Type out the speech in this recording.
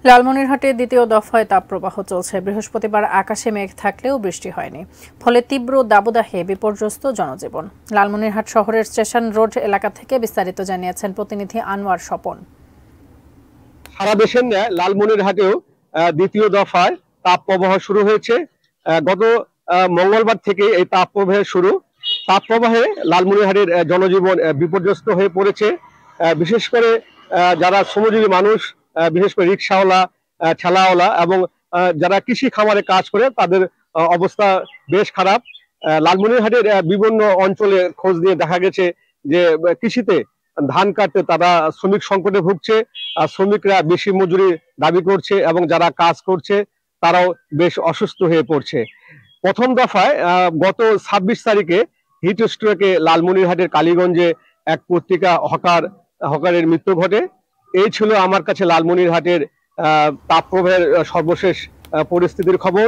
লালমনিরহাটে দ্বিতীয় দফায় তাপপ্রবাহ চলছে। বৃহস্পতিবার আকাশে মেঘ থাকলেও বৃষ্টি হয়নি, ফলে তীব্র দাবদাহে বিপর্যস্ত জনজীবন। লালমনিরহাট শহরের স্টেশন রোড এলাকা থেকে বিস্তারিত জানিয়েছেন প্রতিনিধি আনোয়ার স্বপন। সারা দেশের ন্যায় লালমনিরহাটেও দ্বিতীয় দফায় তাপপ্রবাহ শুরু হয়েছে। গত মঙ্গলবার থেকে এই তাপপ্রবাহের শুরু। তাপপ্রবাহে লালমনিরহাটের জনজীবন বিপর্যস্ত হয়ে পড়েছে। বিশেষ করে যারা শ্রমজীবী মানুষ, বিশেষ করে রিক্সাওয়ালা, ঠেলাওয়ালা এবং যারা কৃষি খামারে কাজ করে, তাদের অবস্থা বেশ খারাপ। লালমনিরহাটের বিভিন্ন অঞ্চলে খোঁজ নিয়ে দেখা গেছে যে কৃষিতে ধান কাটতে তারা শ্রমিক সংকটে ভুগছে। শ্রমিকরা বেশি মজুরি দাবি করছে এবং যারা কাজ করছে তারাও বেশ অসুস্থ হয়ে পড়ছে। প্রথম দফায় গত ২৬ তারিখে হিট স্ট্রোকে লালমনিরহাটের কালীগঞ্জে এক পত্রিকা হকারের মৃত্যু ঘটে। এই ছিল আমার কাছে লালমনিরহাটের তাপপ্রবাহের সর্বশেষ পরিস্থিতির খবর।